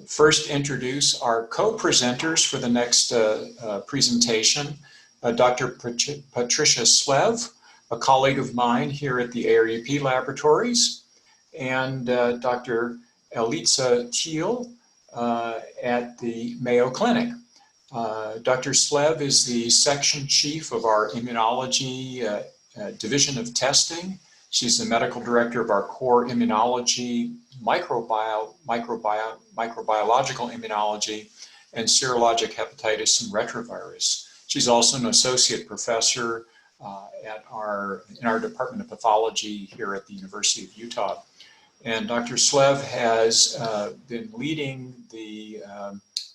first introduce our co-presenters for the next presentation. Dr. Patricia Slev, a colleague of mine here at the ARUP laboratories, and Dr. Elitza Theel at the Mayo Clinic. Dr. Slev is the section chief of our Immunology division of testing. She's the medical director of our core immunology, microbiological immunology, and serologic hepatitis and retrovirus. She's also an associate professor in our Department of Pathology here at the University of Utah. And Dr. Slev has been leading the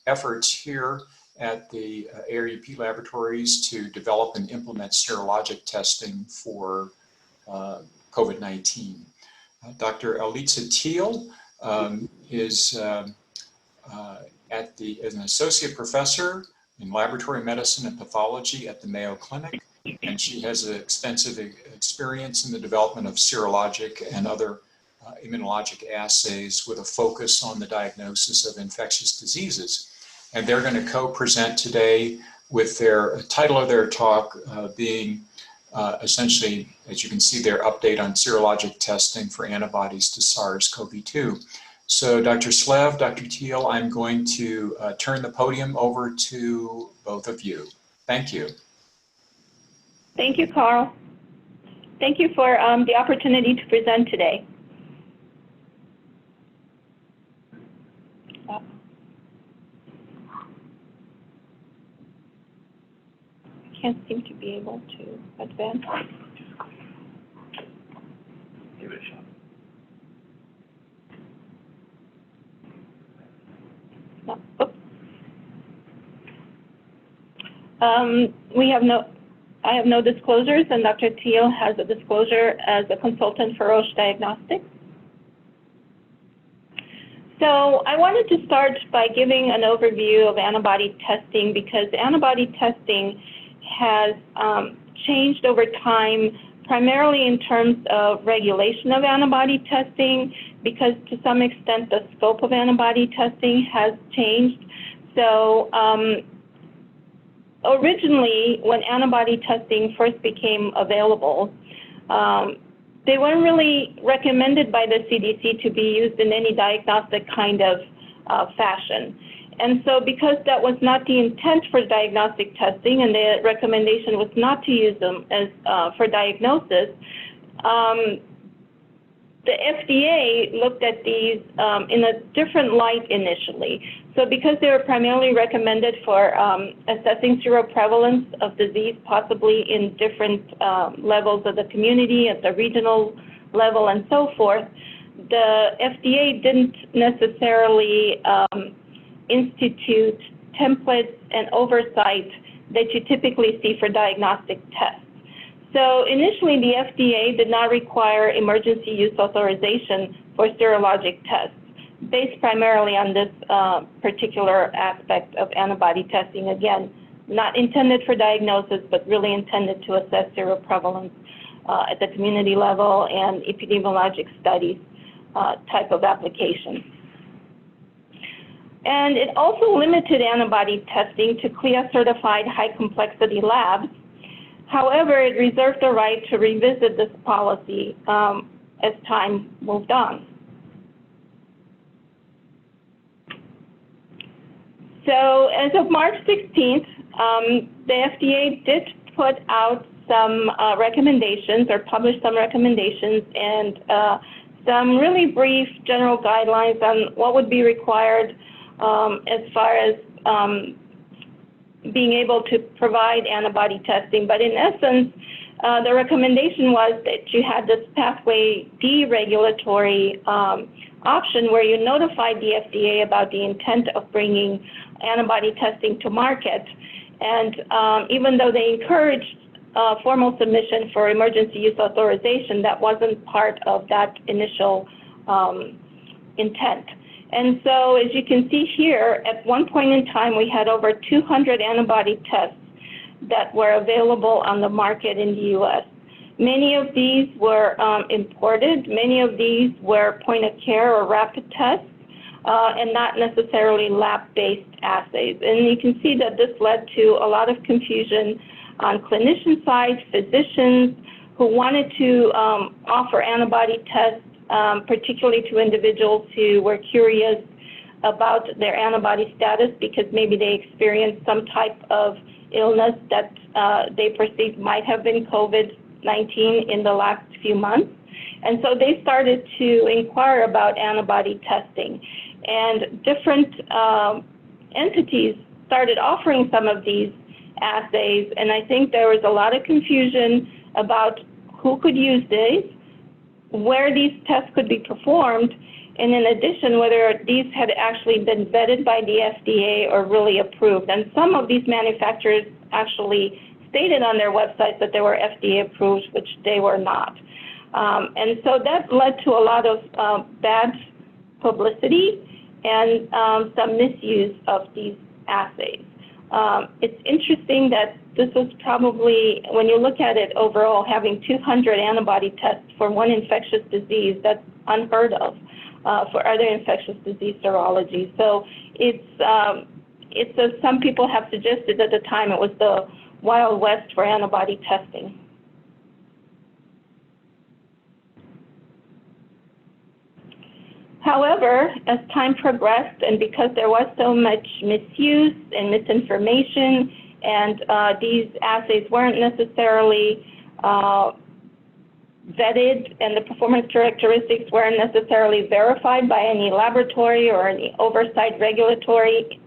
efforts here at the ARUP laboratories to develop and implement serologic testing for COVID-19. Dr. Elitza Theel is an associate professor in laboratory medicine and pathology at the Mayo Clinic, and she has extensive experience in the development of serologic and other immunologic assays with a focus on the diagnosis of infectious diseases. And they're going to co-present today with their title of their talk being essentially, as you can see, their update on serologic testing for antibodies to SARS CoV-2. So Dr. Slev, Dr. Theel, I'm going to turn the podium over to both of you. Thank you. Thank you, Carl. Thank you for the opportunity to present today. I can't seem to be able to advance. Give it a shot. No. I have no disclosures, and Dr. Theel has a disclosure as a consultant for Roche Diagnostics. So I wanted to start by giving an overview of antibody testing, because antibody testing has changed over time, primarily in terms of regulation of antibody testing, because to some extent the scope of antibody testing has changed. So originally, when antibody testing first became available, they weren't really recommended by the CDC to be used in any diagnostic kind of fashion. And so because that was not the intent for diagnostic testing, and the recommendation was not to use them as for diagnosis, the FDA looked at these in a different light initially. So because they were primarily recommended for assessing seroprevalence of disease, possibly in different levels of the community, at the regional level and so forth, the FDA didn't necessarily institute templates and oversight that you typically see for diagnostic tests. So initially, the FDA did not require emergency use authorization for serologic tests, based primarily on this particular aspect of antibody testing. Again, not intended for diagnosis, but really intended to assess seroprevalence at the community level and epidemiologic studies type of application. And it also limited antibody testing to CLIA-certified high-complexity labs. However, it reserved the right to revisit this policy as time moved on. So as of March 16th, the FDA did put out some recommendations, or published some recommendations, and some really brief general guidelines on what would be required as far as being able to provide antibody testing. But in essence, the recommendation was that you had this pathway D regulatory option where you notified the FDA about the intent of bringing antibody testing to market. And even though they encouraged formal submission for emergency use authorization, that wasn't part of that initial intent. And so, as you can see here, at one point in time, we had over 200 antibody tests that were available on the market in the U.S. Many of these were imported. Many of these were point-of-care or rapid tests. and not necessarily lab-based assays. And you can see that this led to a lot of confusion on clinician side, physicians who wanted to offer antibody tests, particularly to individuals who were curious about their antibody status because maybe they experienced some type of illness that they perceived might have been COVID-19 in the last few months. And so they started to inquire about antibody testing. And different entities started offering some of these assays, and I think there was a lot of confusion about who could use these, where these tests could be performed, and in addition, whether these had actually been vetted by the FDA or really approved. And some of these manufacturers actually stated on their websites that they were FDA approved, which they were not. And so that led to a lot of bad publicity and some misuse of these assays. It's interesting that this was probably, when you look at it overall, having 200 antibody tests for one infectious disease, that's unheard of for other infectious disease serology. So it's as some people have suggested at the time, it was the Wild West for antibody testing. However, as time progressed, and because there was so much misuse and misinformation, and these assays weren't necessarily vetted, and the performance characteristics weren't necessarily verified by any laboratory or any oversight regulatory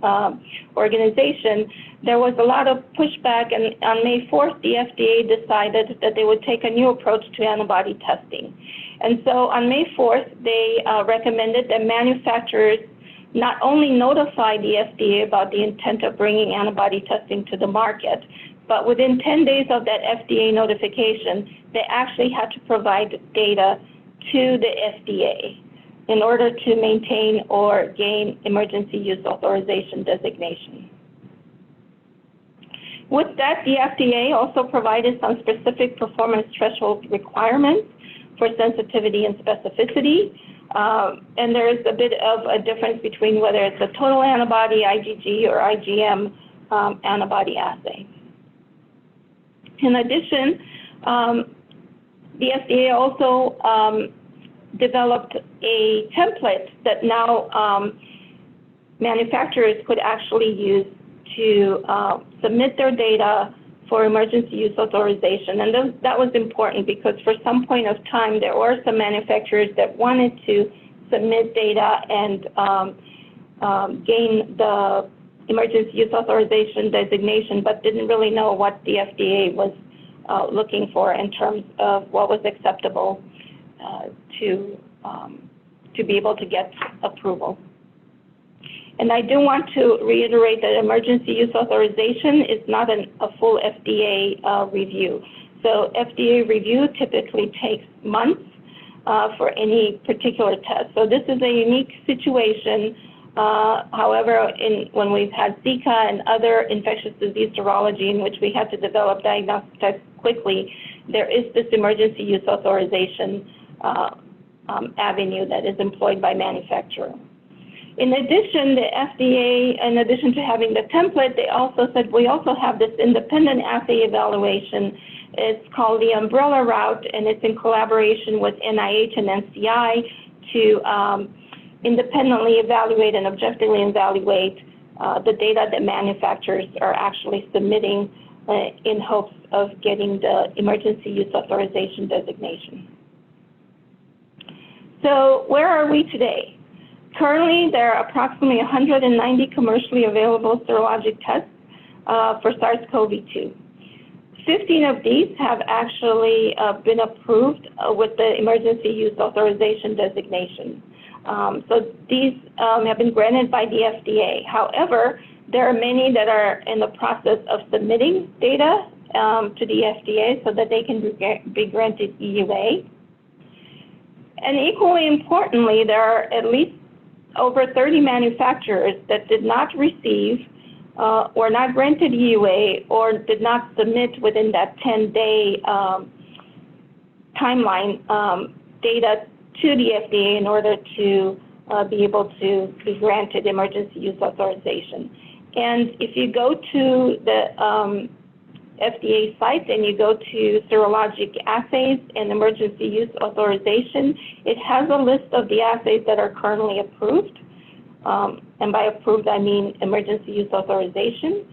organization, there was a lot of pushback, and on May 4th, the FDA decided that they would take a new approach to antibody testing. And so on May 4th, they recommended that manufacturers not only notify the FDA about the intent of bringing antibody testing to the market, but within 10 days of that FDA notification, they actually had to provide data to the FDA in order to maintain or gain emergency use authorization designation. With that, the FDA also provided some specific performance threshold requirements for sensitivity and specificity. And there is a bit of a difference between whether it's a total antibody, IgG, or IgM antibody assay. In addition, the FDA also developed a template that now manufacturers could actually use to submit their data for emergency use authorization. And that was important because for some point of time, there were some manufacturers that wanted to submit data and gain the emergency use authorization designation, but didn't really know what the FDA was looking for in terms of what was acceptable to be able to get approval. And I do want to reiterate that emergency use authorization is not a full FDA review. So FDA review typically takes months for any particular test. So this is a unique situation. However, when we've had Zika and other infectious disease serology in which we had to develop diagnostic tests quickly, there is this emergency use authorization avenue that is employed by manufacturer. In addition, the FDA, in addition to having the template, they also said we also have this independent assay evaluation. It's called the umbrella route, and it's in collaboration with NIH and NCI to independently evaluate and objectively evaluate the data that manufacturers are actually submitting in hopes of getting the emergency use authorization designation. So where are we today? Currently, there are approximately 190 commercially available serologic tests for SARS-CoV-2. 15 of these have actually been approved with the emergency use authorization designation. So these have been granted by the FDA. However, there are many that are in the process of submitting data to the FDA so that they can be granted EUA. And equally importantly, there are at least over 30 manufacturers that did not receive or not granted EUA or did not submit within that 10-day timeline data to the FDA in order to be able to be granted emergency use authorization. And if you go to the FDA site and you go to serologic assays and emergency use authorization, it has a list of the assays that are currently approved. And by approved, I mean emergency use authorization.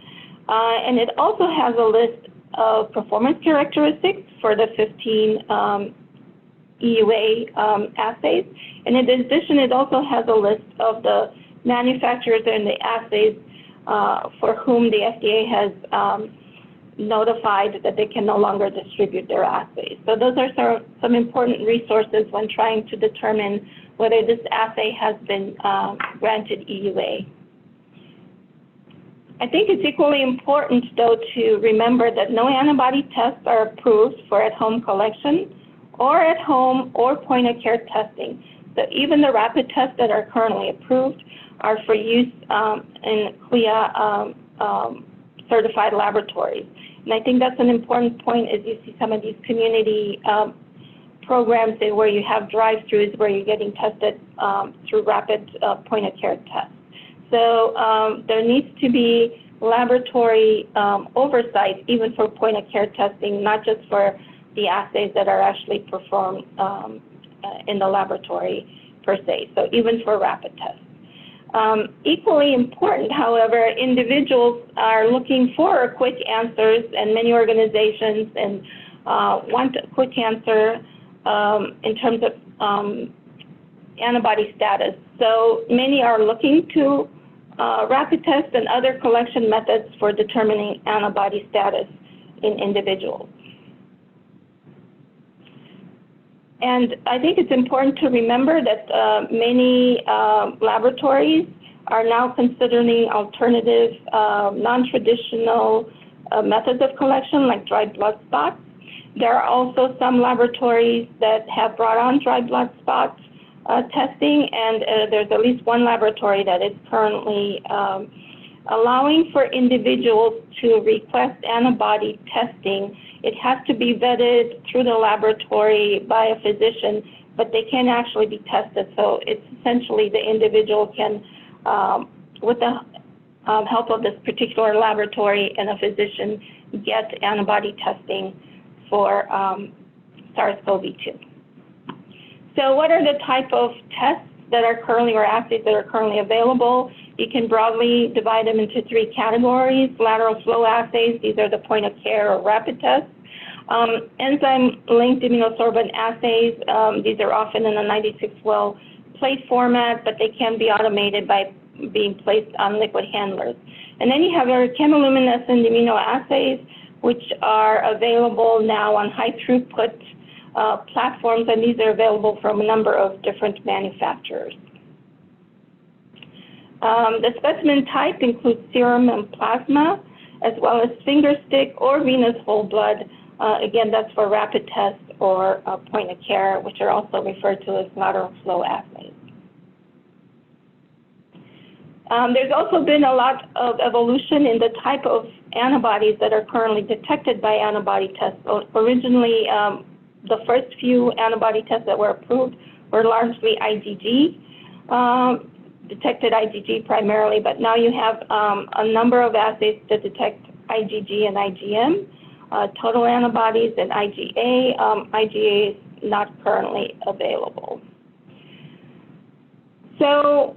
And it also has a list of performance characteristics for the 15 EUA assays. And in addition, it also has a list of the manufacturers and the assays for whom the FDA has notified that they can no longer distribute their assays. So those are some important resources when trying to determine whether this assay has been granted EUA. I think it's equally important, though, to remember that no antibody tests are approved for at-home collection or at-home or point-of-care testing. So even the rapid tests that are currently approved are for use in CLIA certified laboratories. And I think that's an important point as you see some of these community programs where you have drive-thrus where you're getting tested through rapid point-of-care tests. So there needs to be laboratory oversight even for point-of-care testing, not just for the assays that are actually performed in the laboratory per se, so even for rapid tests. Equally important, however, individuals are looking for quick answers, and many organizations want a quick answer in terms of antibody status. So many are looking to rapid tests and other collection methods for determining antibody status in individuals. And I think it's important to remember that many laboratories are now considering alternative, non-traditional methods of collection like dried blood spots. There are also some laboratories that have brought on dried blood spot testing, and there's at least one laboratory that is currently allowing for individuals to request antibody testing. It has to be vetted through the laboratory by a physician, but they can actually be tested. So it's essentially the individual can, with the help of this particular laboratory and a physician, get antibody testing for SARS-CoV-2. So what are the type of tests that are currently, or assays that are currently available? You can broadly divide them into three categories. Lateral flow assays, these are the point of care or rapid tests. Enzyme-linked immunosorbent assays, these are often in a 96-well plate format, but they can be automated by being placed on liquid handlers. And then you have our chemiluminescent immunoassays, which are available now on high throughput platforms, and these are available from a number of different manufacturers. The specimen type includes serum and plasma, as well as finger stick or venous whole blood. Again, that's for rapid tests or point of care, which are also referred to as lateral flow assays. There's also been a lot of evolution in the type of antibodies that are currently detected by antibody tests. Originally, the first few antibody tests that were approved were largely IgG, detected IgG primarily, but now you have a number of assays that detect IgG and IgM, total antibodies and IgA. IgA is not currently available. So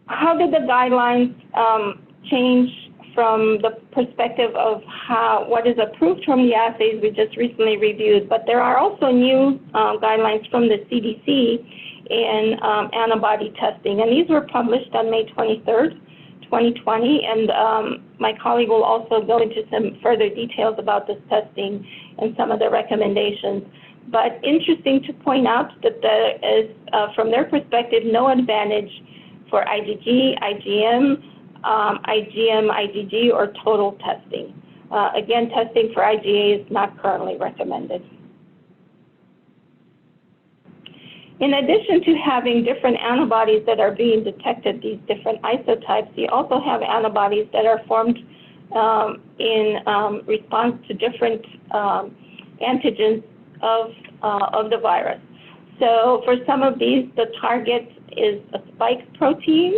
how did the guidelines change from the perspective of what is approved from the assays we just recently reviewed? But there are also new guidelines from the CDC in antibody testing, and these were published on May 23rd, 2020, and my colleague will also go into some further details about this testing and some of the recommendations. But interesting to point out that there is, from their perspective, no advantage for IgG, IgM, IgM, IgG, or total testing. Again, testing for IgA is not currently recommended. In addition to having different antibodies that are being detected, these different isotypes, you also have antibodies that are formed in response to different antigens of the virus. So for some of these, the target is a spike protein.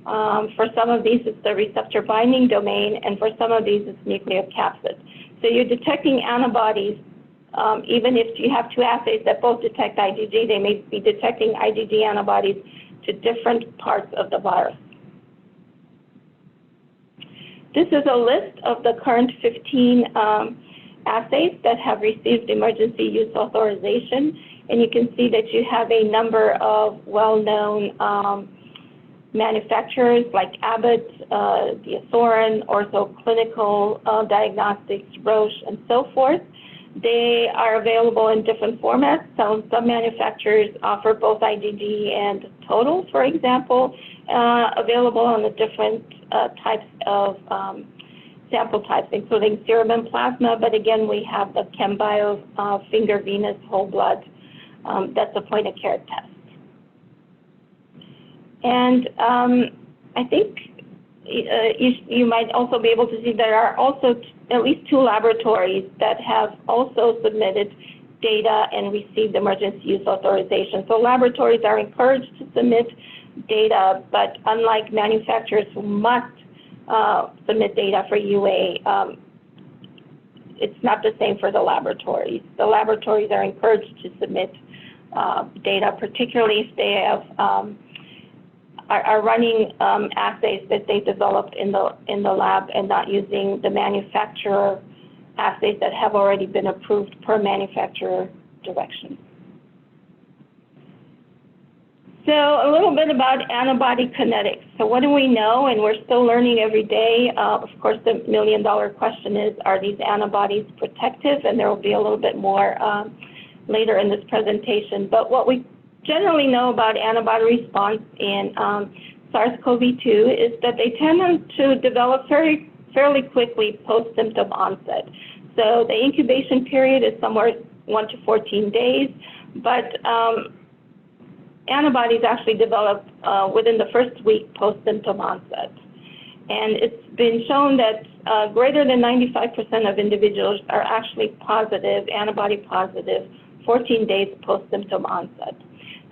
For some of these, it's the receptor binding domain, and for some of these, it's nucleocapsid. So you're detecting antibodies. Even if you have two assays that both detect IgG, they may be detecting IgG antibodies to different parts of the virus. This is a list of the current 15 assays that have received emergency use authorization. And you can see that you have a number of well-known manufacturers like Abbott, Diasorin, Ortho Clinical Diagnostics, Roche, and so forth. They are available in different formats. Some manufacturers offer both IgG and total, for example, available on the different types of sample types, including serum and plasma. But again, we have the ChemBio finger venous whole blood. That's a point-of-care test. And I think you might also be able to see there are also at least 2 laboratories that have also submitted data and received emergency use authorization. So laboratories are encouraged to submit data, but unlike manufacturers who must submit data for UA, it's not the same for the laboratories. The laboratories are encouraged to submit data, particularly if they have are running assays that they developed in the lab and not using the manufacturer assays that have already been approved per manufacturer direction. So a little bit about antibody kinetics. So what do we know? And we're still learning every day. Of course, the million-dollar question is, are these antibodies protective? And there will be a little bit more later in this presentation. But what we generally know about antibody response in SARS-CoV-2 is that they tend to develop fairly quickly post-symptom onset. So the incubation period is somewhere 1 to 14 days, but antibodies actually develop within the first week post-symptom onset. And it's been shown that greater than 95% of individuals are actually positive, antibody positive, 14 days post-symptom onset.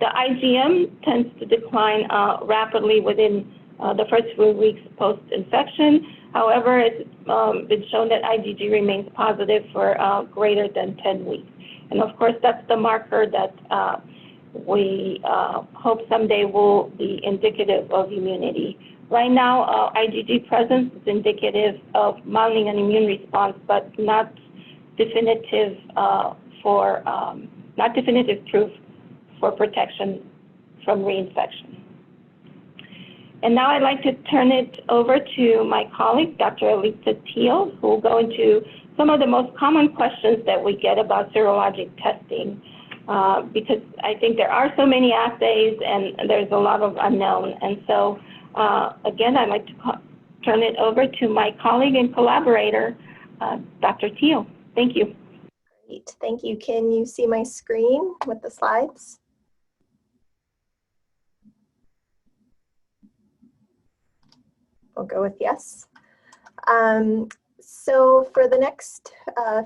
The IgM tends to decline rapidly within the first few weeks post-infection. However, it's been shown that IgG remains positive for greater than 10 weeks. And of course, that's the marker that we hope someday will be indicative of immunity. Right now, IgG presence is indicative of mounting an immune response, but not definitive not definitive proof for protection from reinfection. And now I'd like to turn it over to my colleague, Dr. Elitza Theel, who will go into some of the most common questions that we get about serologic testing, because I think there are so many assays and there's a lot of unknown. And so, again, I'd like to turn it over to my colleague and collaborator, Dr. Theel. Thank you. Great, thank you. Can you see my screen with the slides? We'll go with yes. So for the next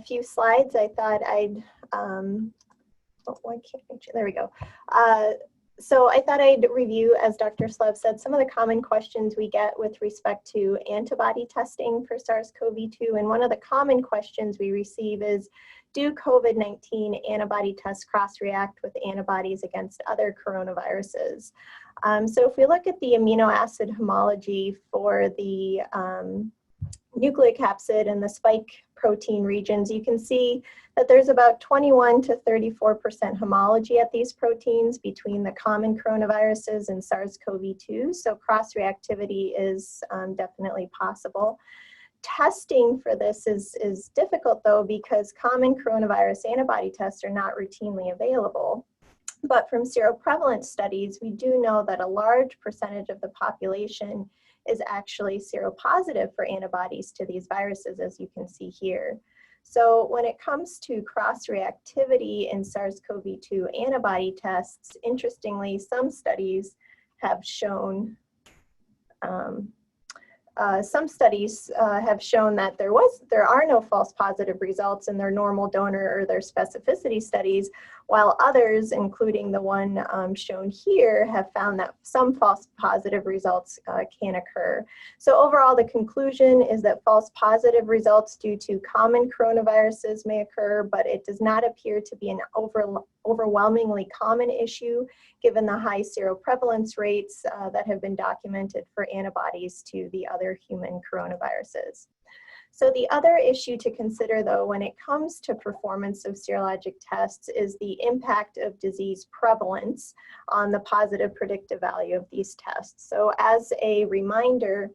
few slides, I thought I'd, oh, why can't I, there we go. So I thought I'd review, as Dr. Slev said, some of the common questions we get with respect to antibody testing for SARS-CoV-2. And one of the common questions we receive is, do COVID-19 antibody tests cross-react with antibodies against other coronaviruses? So if we look at the amino acid homology for the nucleocapsid and the spike protein regions, you can see that there's about 21 to 34% homology at these proteins between the common coronaviruses and SARS-CoV-2. So cross-reactivity is definitely possible. Testing for this is difficult, though, because common coronavirus antibody tests are not routinely available. But from seroprevalence studies, we do know that a large percentage of the population is actually seropositive for antibodies to these viruses, as you can see here. So when it comes to cross-reactivity in SARS-CoV-2 antibody tests, interestingly, some studies have shown that there are no false positive results in their normal donor or their specificity studies, while others, including the one shown here, have found that some false positive results can occur. So overall, the conclusion is that false positive results due to common coronaviruses may occur, but it does not appear to be an overwhelmingly common issue given the high seroprevalence rates that have been documented for antibodies to the other human coronaviruses. So the other issue to consider, though, when it comes to performance of serologic tests is the impact of disease prevalence on the positive predictive value of these tests. So as a reminder,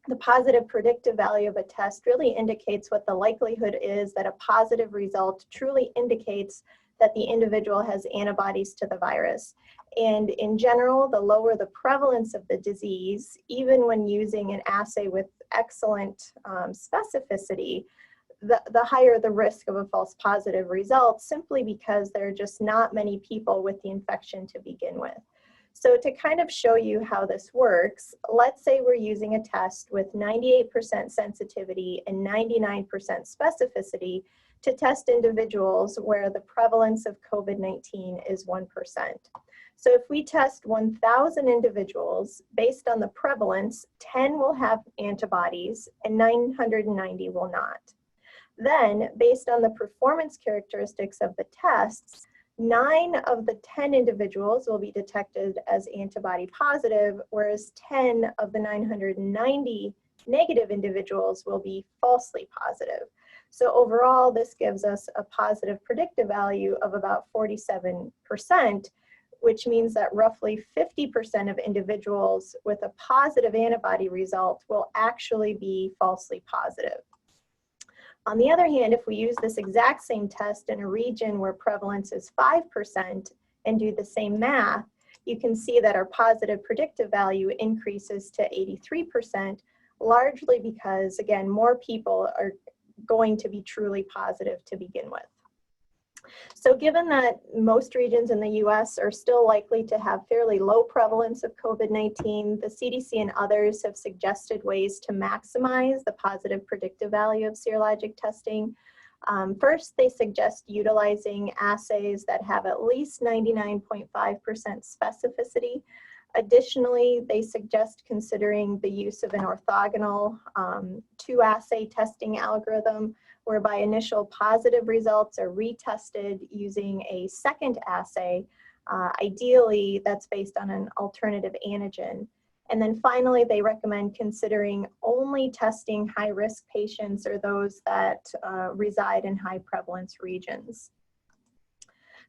the positive predictive value of a test really indicates what the likelihood is that a positive result truly indicates that the individual has antibodies to the virus. And in general, the lower the prevalence of the disease, even when using an assay with excellent specificity, the higher the risk of a false positive result, simply because there are just not many people with the infection to begin with. So to kind of show you how this works, let's say we're using a test with 98% sensitivity and 99% specificity to test individuals where the prevalence of COVID-19 is 1%. So if we test 1,000 individuals based on the prevalence, 10 will have antibodies and 990 will not. Then, based on the performance characteristics of the tests, 9 of the 10 individuals will be detected as antibody positive, whereas 10 of the 990 negative individuals will be falsely positive. So overall, this gives us a positive predictive value of about 47%, which means that roughly 50% of individuals with a positive antibody result will actually be falsely positive. On the other hand, if we use this exact same test in a region where prevalence is 5% and do the same math, you can see that our positive predictive value increases to 83%, largely because, again, more people are going to be truly positive to begin with. So given that most regions in the US are still likely to have fairly low prevalence of COVID-19, the CDC and others have suggested ways to maximize the positive predictive value of serologic testing. First, they suggest utilizing assays that have at least 99.5% specificity. Additionally, they suggest considering the use of an orthogonal two-assay testing algorithm, whereby initial positive results are retested using a second assay. Ideally, that's based on an alternative antigen. And then finally, they recommend considering only testing high-risk patients or those that reside in high prevalence regions.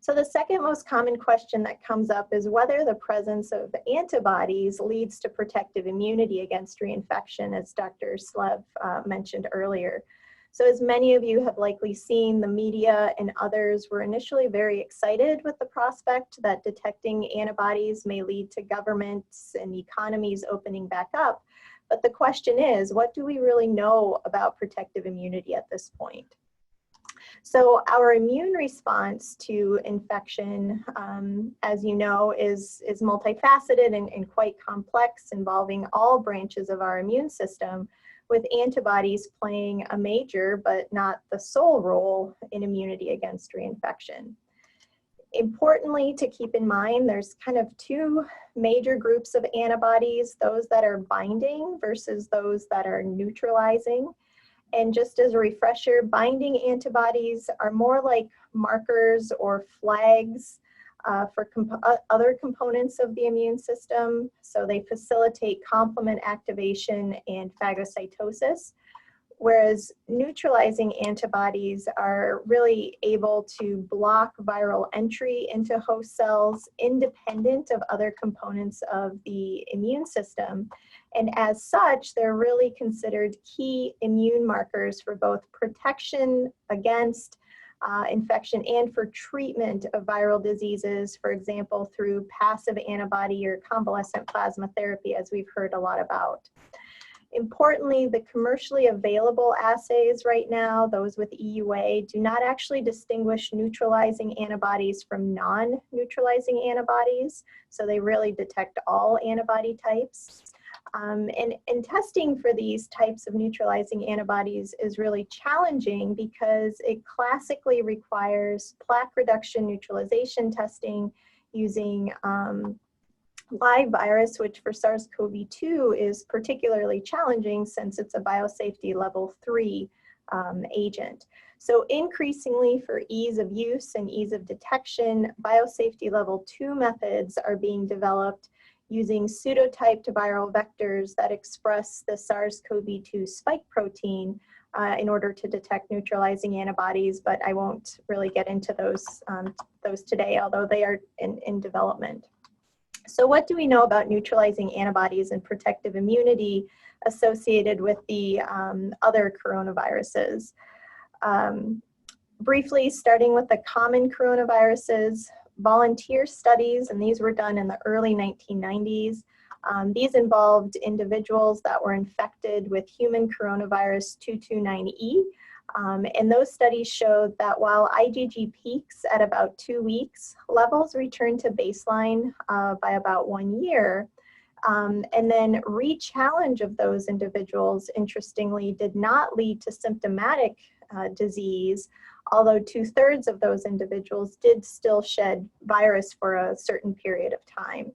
So the second most common question that comes up is whether the presence of antibodies leads to protective immunity against reinfection, as Dr. Slev mentioned earlier. So as many of you have likely seen, the media and others were initially very excited with the prospect that detecting antibodies may lead to governments and economies opening back up. But the question is, what do we really know about protective immunity at this point? So our immune response to infection, as you know, is multifaceted and quite complex, involving all branches of our immune system, with antibodies playing a major but not the sole role in immunity against reinfection. Importantly, to keep in mind, there's kind of two major groups of antibodies, those that are binding versus those that are neutralizing. And just as a refresher, binding antibodies are more like markers or flags for other components of the immune system. So they facilitate complement activation and phagocytosis, whereas neutralizing antibodies are really able to block viral entry into host cells independent of other components of the immune system. And as such, they're really considered key immune markers for both protection against infection and for treatment of viral diseases, for example, through passive antibody or convalescent plasma therapy, as we've heard a lot about. Importantly, the commercially available assays right now, those with EUA, do not actually distinguish neutralizing antibodies from non-neutralizing antibodies, so they really detect all antibody types. And testing for these types of neutralizing antibodies is really challenging because it classically requires plaque reduction neutralization testing using live virus, which for SARS-CoV-2 is particularly challenging since it's a biosafety level 3 agent. So increasingly, for ease of use and ease of detection, biosafety level 2 methods are being developed using pseudotyped viral vectors that express the SARS-CoV-2 spike protein in order to detect neutralizing antibodies, but I won't really get into those today, although they are in development. So what do we know about neutralizing antibodies and protective immunity associated with the other coronaviruses? Briefly, starting with the common coronaviruses, volunteer studies, and these were done in the early 1990s. These involved individuals that were infected with human coronavirus 229E. And those studies showed that while IgG peaks at about 2 weeks, levels returned to baseline by about 1 year. And then re-challenge of those individuals, interestingly, did not lead to symptomatic disease, although 2/3 of those individuals did still shed virus for a certain period of time.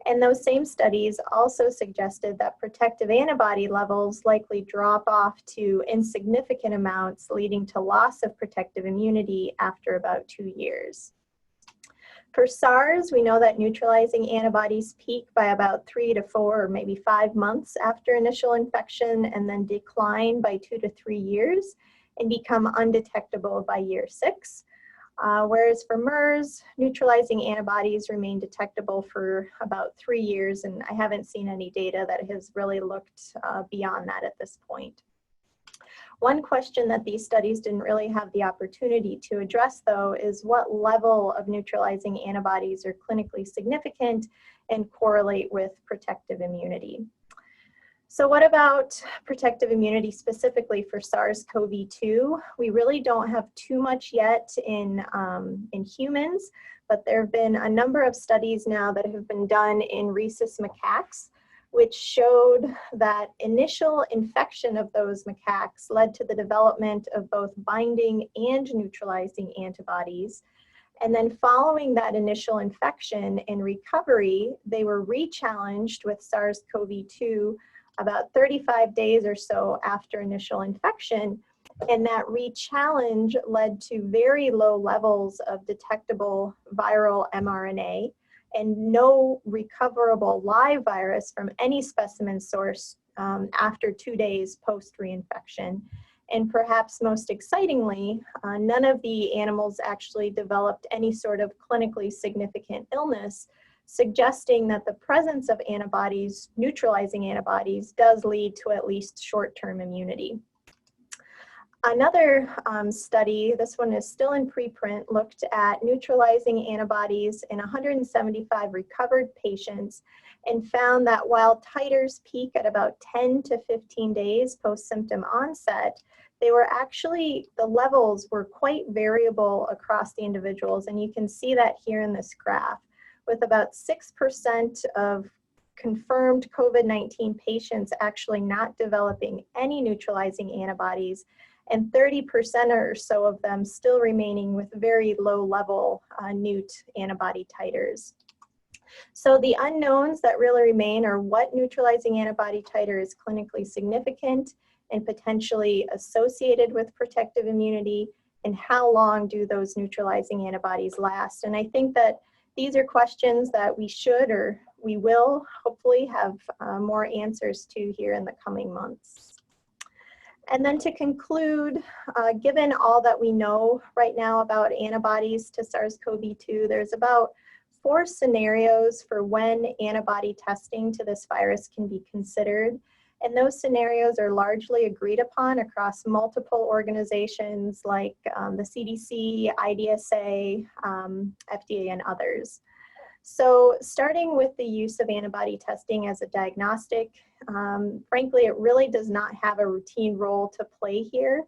And those same studies also suggested that protective antibody levels likely drop off to insignificant amounts, leading to loss of protective immunity after about 2 years. For SARS, we know that neutralizing antibodies peak by about 3 to 4 or maybe 5 months after initial infection and then decline by 2 to 3 years and become undetectable by year 6. Whereas for MERS, neutralizing antibodies remain detectable for about 3 years, and I haven't seen any data that has really looked beyond that at this point. One question that these studies didn't really have the opportunity to address, though, is what level of neutralizing antibodies are clinically significant and correlate with protective immunity. So what about protective immunity specifically for SARS-CoV-2? We really don't have too much yet in humans, but there have been a number of studies now that have been done in rhesus macaques, which showed that initial infection of those macaques led to the development of both binding and neutralizing antibodies. And then following that initial infection and recovery, they were re-challenged with SARS-CoV-2 about 35 days or so after initial infection, and that re-challenge led to very low levels of detectable viral mRNA and no recoverable live virus from any specimen source after 2 days post-reinfection. And perhaps most excitingly, none of the animals actually developed any sort of clinically significant illness, suggesting that the presence of antibodies, neutralizing antibodies, does lead to at least short-term immunity. Another study, this one is still in preprint, looked at neutralizing antibodies in 175 recovered patients and found that while titers peak at about 10 to 15 days post-symptom onset, they were actually, the levels were quite variable across the individuals, and you can see that here in this graph, with about 6% of confirmed COVID-19 patients actually not developing any neutralizing antibodies, and 30% or so of them still remaining with very low level NEUT antibody titers. So the unknowns that really remain are what neutralizing antibody titer is clinically significant and potentially associated with protective immunity, and how long do those neutralizing antibodies last. And I think that these are questions that we should, or we will, hopefully have more answers to here in the coming months. And then to conclude, given all that we know right now about antibodies to SARS-CoV-2, there's about 4 scenarios for when antibody testing to this virus can be considered. And those scenarios are largely agreed upon across multiple organizations like the CDC, IDSA, FDA, and others. So starting with the use of antibody testing as a diagnostic, frankly, it really does not have a routine role to play here.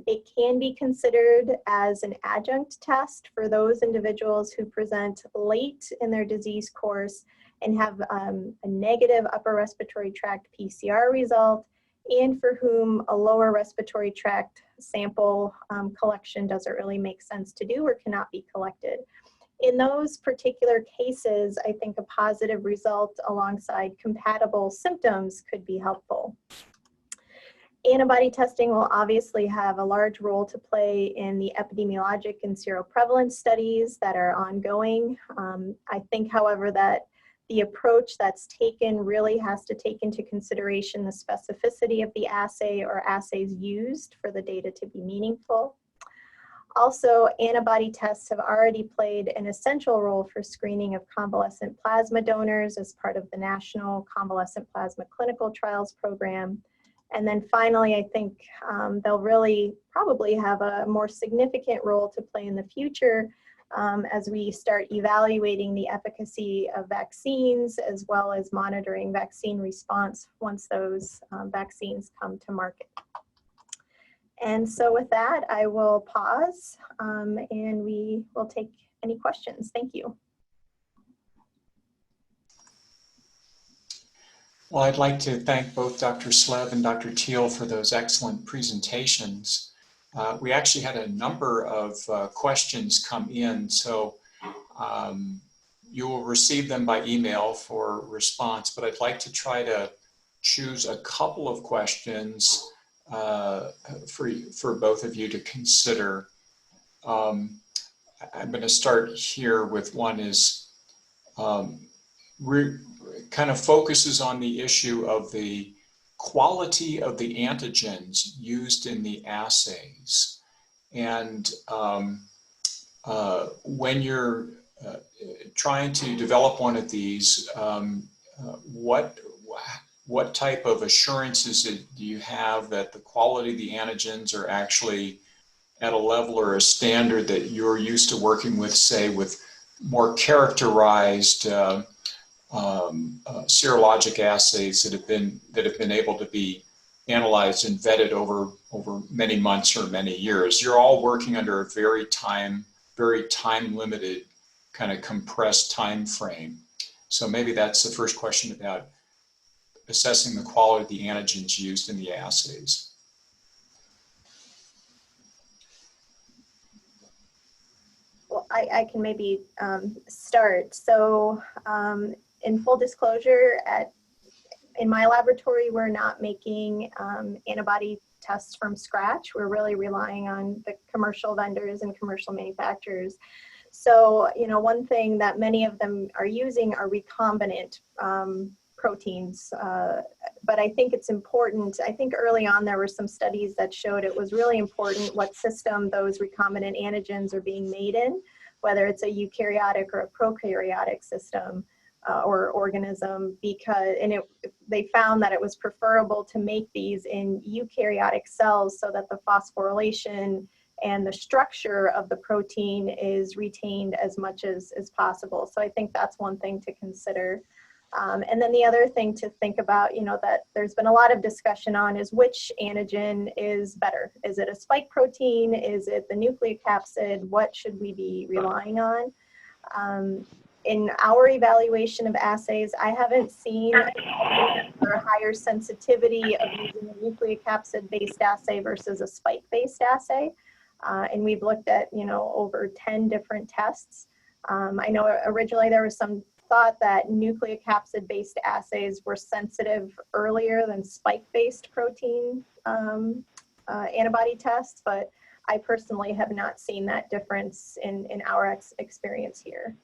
It can be considered as an adjunct test for those individuals who present late in their disease course and have a negative upper respiratory tract PCR result, and for whom a lower respiratory tract sample collection doesn't really make sense to do or cannot be collected. In those particular cases, I think a positive result alongside compatible symptoms could be helpful. Antibody testing will obviously have a large role to play in the epidemiologic and seroprevalence studies that are ongoing. I think, however, that the approach that's taken really has to take into consideration the specificity of the assay or assays used for the data to be meaningful. Also, antibody tests have already played an essential role for screening of convalescent plasma donors as part of the National Convalescent Plasma Clinical Trials Program. And then finally, I think they'll really probably have a more significant role to play in the future as we start evaluating the efficacy of vaccines, as well as monitoring vaccine response once those vaccines come to market. And so with that, I will pause and we will take any questions. Thank you. Well, I'd like to thank both Dr. Slev and Dr. Theel for those excellent presentations. We actually had a number of questions come in, so you will receive them by email for response, but I'd like to try to choose a couple of questions for both of you to consider. I'm going to start here with one is kind of focuses on the issue of the quality of the antigens used in the assays. And when you're trying to develop one of these, what type of assurances do you have that the quality of the antigens are actually at a level or a standard that you're used to working with, say, with more characterized serologic assays that have been able to be analyzed and vetted over many months or many years? You're all working under a very time limited kind of compressed time frame. So maybe that's the first question about assessing the quality of the antigens used in the assays. Well, I can maybe start. So in full disclosure, in my laboratory, we're not making antibody tests from scratch. We're really relying on the commercial vendors and commercial manufacturers. So, you know, one thing that many of them are using are recombinant proteins. But I think it's important. I think early on there were some studies that showed it was really important what system those recombinant antigens are being made in, whether it's a eukaryotic or a prokaryotic system or organism, because they found that it was preferable to make these in eukaryotic cells so that the phosphorylation and the structure of the protein is retained as much as possible. So I think that's one thing to consider. And then the other thing to think about, you know, that there's been a lot of discussion on is which antigen is better. Is it a spike protein? Is it the nucleocapsid? What should we be relying on? In our evaluation of assays, I haven't seen a higher sensitivity of using a nucleocapsid-based assay versus a spike-based assay. And we've looked at, you know, over 10 different tests. I know originally there was some thought that nucleocapsid-based assays were sensitive earlier than spike-based protein antibody tests, but I personally have not seen that difference in our experience here.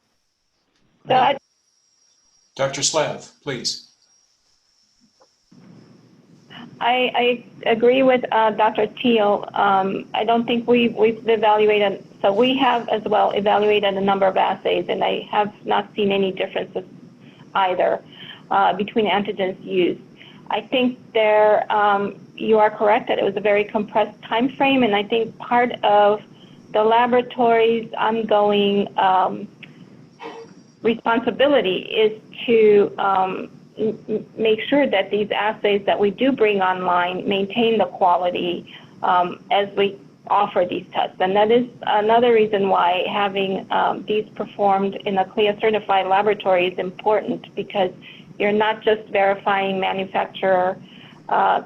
Dr. Slev, please. I agree with Dr. Theel. I don't think we've evaluated, so we have as well evaluated a number of assays, and I have not seen any differences either between antigens used. I think you are correct that it was a very compressed time frame, and I think part of the laboratory's ongoing responsibility is to make sure that these assays that we do bring online maintain the quality as we offer these tests. And that is another reason why having these performed in a CLIA certified laboratory is important, because you're not just verifying manufacturer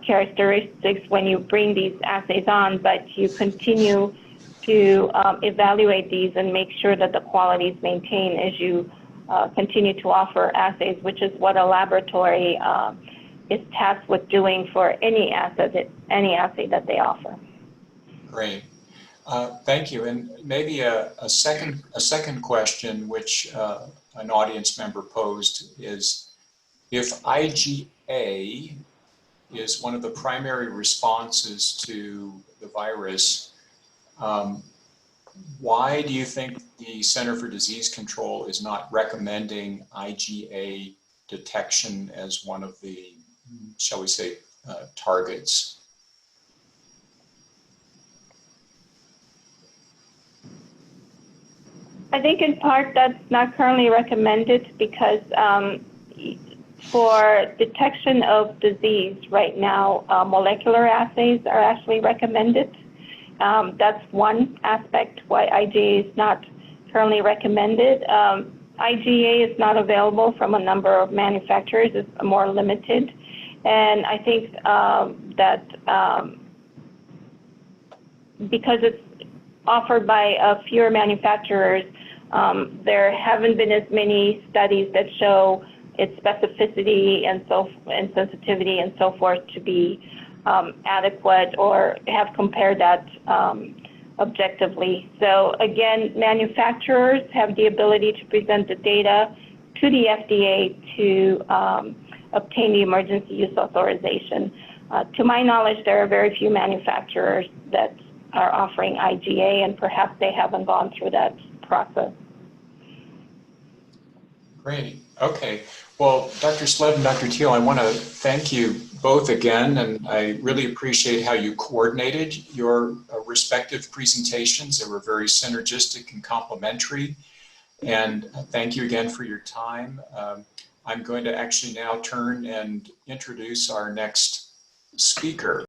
characteristics when you bring these assays on, but you continue to evaluate these and make sure that the quality is maintained as you continue to offer assays, which is what a laboratory is tasked with doing for any assay that they offer. Great. Thank you. And maybe a second question, which an audience member posed, is if IgA is one of the primary responses to the virus, why do you think the Center for Disease Control is not recommending IgA detection as one of the, shall we say, targets? I think in part that's not currently recommended because for detection of disease right now, molecular assays are actually recommended. That's one aspect why IgA is not currently recommended. IgA is not available from a number of manufacturers. It's more limited. And I think that because it's offered by fewer manufacturers, there haven't been as many studies that show its specificity and sensitivity and so forth to be adequate or have compared that objectively. So again, manufacturers have the ability to present the data to the FDA to obtain the emergency use authorization. To my knowledge, there are very few manufacturers that are offering IgA, and perhaps they haven't gone through that process. Great. Okay. Well, Dr. Slev and Dr. Theel, I want to thank you both again, and I really appreciate how you coordinated your respective presentations. They were very synergistic and complementary. And thank you again for your time. I'm going to actually now turn and introduce our next speaker.